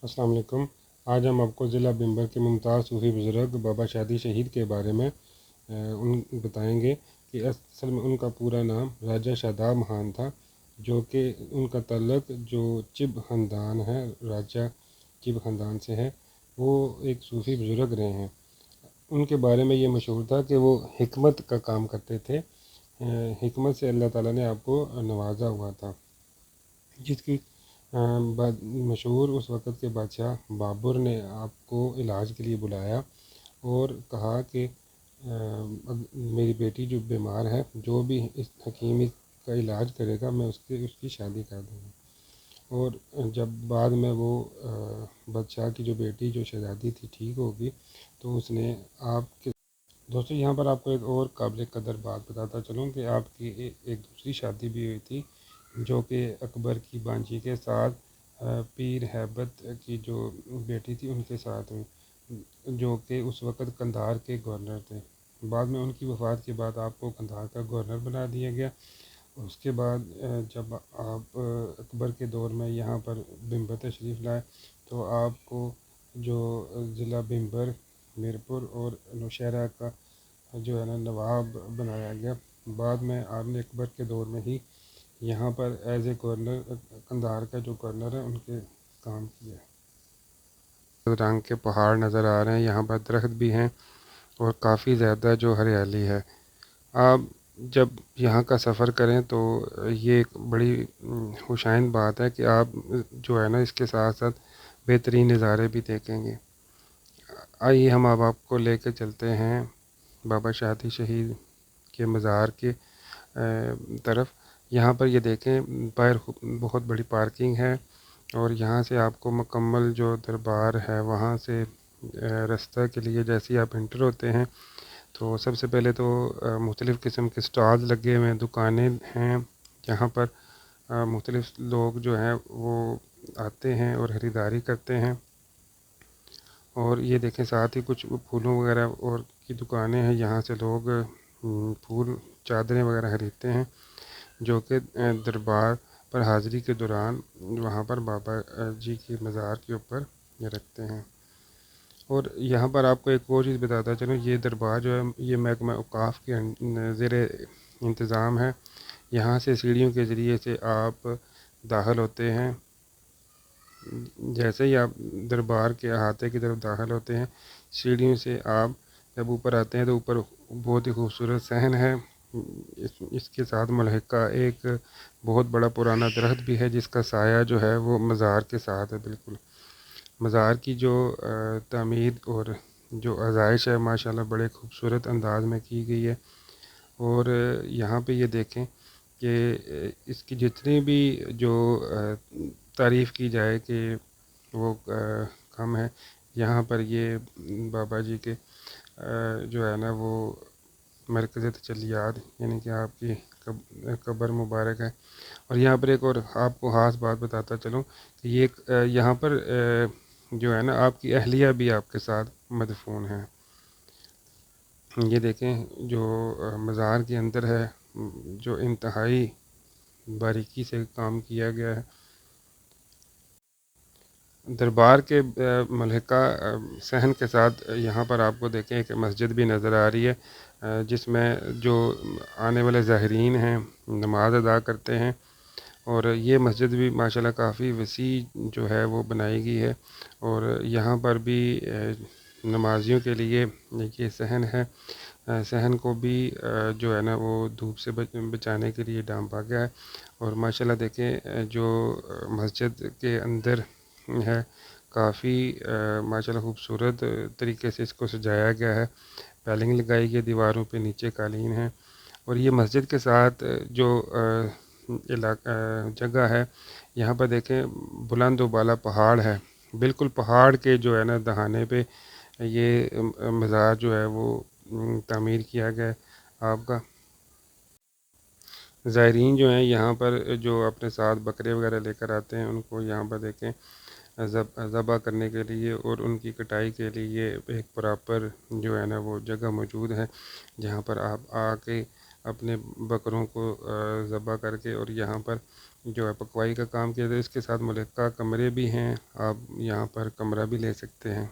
अस्सलाम वालेकुम। आज हम आपको ज़िला बिम्बर के मुमताज़ सूफ़ी बुज़ुर्ग बाबा शादी शहीद के बारे में उन बताएंगे कि असल में उनका पूरा नाम राजा शादाब खान था, जो कि उनका तल्लुक़ जो चिब ख़ानदान है, राजा चिब ख़ानदान से है। वो एक सूफ़ी बुज़ुर्ग रहे हैं। उनके बारे में ये मशहूर था कि वो हिकमत का काम करते थे। हिकमत से अल्लाह ताला ने आपको नवाजा हुआ था, जिसकी मशहूर उस वक़्त के बादशाह बाबर ने आपको इलाज के लिए बुलाया और कहा कि मेरी बेटी जो बीमार है, जो भी इस हकीम का इलाज करेगा मैं उसकी शादी कर दूँगा। और जब बाद में वो बादशाह की जो बेटी जो शहज़ादी थी ठीक होगी, तो उसने आपके दोस्तों यहाँ पर आपको एक और काबिल कदर बात बताता चलूँ कि आपकी एक दूसरी शादी भी हुई थी, जो कि अकबर की बांजी के साथ पीर हैबत की जो बेटी थी उनके साथ हुई, जो कि उस वक़्त कंधार के गवर्नर थे। बाद में उनकी वफ़ात के बाद आपको कंधार का गवर्नर बना दिया गया। उसके बाद जब आप अकबर के दौर में यहाँ पर बिम्बर तशरीफ़ लाए, तो आपको जो ज़िला बिम्बर, मीरपुर और नौशहरा का जो है ना नवाब बनाया गया। बाद में आपने अकबर के दौर में ही यहाँ पर एज ए गवर्नर, कंधार का जो गवर्नर है, उनके काम किया। रंग के पहाड़ नज़र आ रहे हैं, यहाँ पर दरख्त भी हैं और काफ़ी ज़्यादा जो हरियाली है। आप जब यहाँ का सफ़र करें तो ये एक बड़ी खुशाइन बात है कि आप जो है ना इसके साथ साथ बेहतरीन नज़ारे भी देखेंगे। आइए हम अब आपको लेकर चलते हैं बाबा शादी शहीद के मज़ार के तरफ। यहाँ पर ये देखें, बाहर बहुत बड़ी पार्किंग है और यहाँ से आपको मुकम्मल जो दरबार है वहाँ से रास्ता के लिए जैसे ही आप इंटर होते हैं, तो सबसे पहले तो मुख्तलिफ़ किस्म के स्टॉल्स लगे हुए हैं, दुकानें हैं, जहाँ पर मुख्तलिफ़ लोग जो हैं वो आते हैं और ख़रीदारी करते हैं। और ये देखें, साथ ही कुछ फूलों वगैरह और की दुकानें हैं, यहाँ से लोग फूल, चादरें वगैरह ख़रीदते हैं, जो कि दरबार पर हाज़िरी के दौरान वहाँ पर बाबा जी के मज़ार के ऊपर रखते हैं। और यहाँ पर आपको एक और चीज़ बताता चलूँ, ये दरबार जो है ये महकमा औक़ाफ़ के ज़ेरे इंतज़ाम है। यहाँ से सीढ़ियों के ज़रिए से आप दाखिल होते हैं। जैसे ही आप दरबार के अहाते की तरफ दाखिल होते हैं, सीढ़ियों से आप जब ऊपर आते हैं तो ऊपर बहुत ही खूबसूरत सहन है। इसके साथ मलहका एक बहुत बड़ा पुराना दरख्त भी है, जिसका साया जो है वो मज़ार के साथ है। बिल्कुल मज़ार की जो तामीर और जो आज़ाइश है माशाल्लाह बड़े खूबसूरत अंदाज में की गई है। और यहाँ पे ये देखें कि इसकी जितनी भी जो तारीफ़ की जाए कि वो कम है। यहाँ पर ये बाबा जी के जो है ना वो मरकज़ तजल्लियात यानी कि आपकी कब्र मुबारक है। और यहाँ पर एक और आपको ख़ास बात बताता चलूँ कि ये यहाँ पर जो है ना आपकी अहलिया भी आपके साथ मदफून है। ये देखें जो मज़ार के अंदर है, जो इंतहाई बारीकी से काम किया गया है। दरबार के मलहका सहन के साथ यहाँ पर आपको देखें एक मस्जिद भी नज़र आ रही है, जिसमें जो आने वाले ज़ाहिरीन हैं नमाज अदा करते हैं। और ये मस्जिद भी माशाल्लाह काफ़ी वसी जो है वो बनाई गई है। और यहाँ पर भी नमाजियों के लिए ये सहन है, सहन को भी जो है ना वो धूप से बचाने के लिए डांपा गया है। और माशाल्लाह देखें जो मस्जिद के अंदर है, काफ़ी माशाल्लाह खूबसूरत तरीके से इसको सजाया गया है। पैलिंग लगाई गई, दीवारों पे नीचे कालीन है। और ये मस्जिद के साथ जो जगह है, यहाँ पर देखें बुलंद वाला पहाड़ है, बिल्कुल पहाड़ के जो है ना दहाने पे ये मज़ार जो है वो तामीर किया गया है आपका। ज़ायरीन जो हैं यहाँ पर जो अपने साथ बकरे वगैरह लेकर आते हैं, उनको यहाँ पर देखें ज़बह करने के लिए और उनकी कटाई के लिए एक प्रॉपर जो है ना वो जगह मौजूद है, जहाँ पर आप आके अपने बकरों को ज़बह करके और यहाँ पर जो है पकवाई का काम किया था। इसके साथ मुल्का कमरे भी हैं, आप यहाँ पर कमरा भी ले सकते हैं।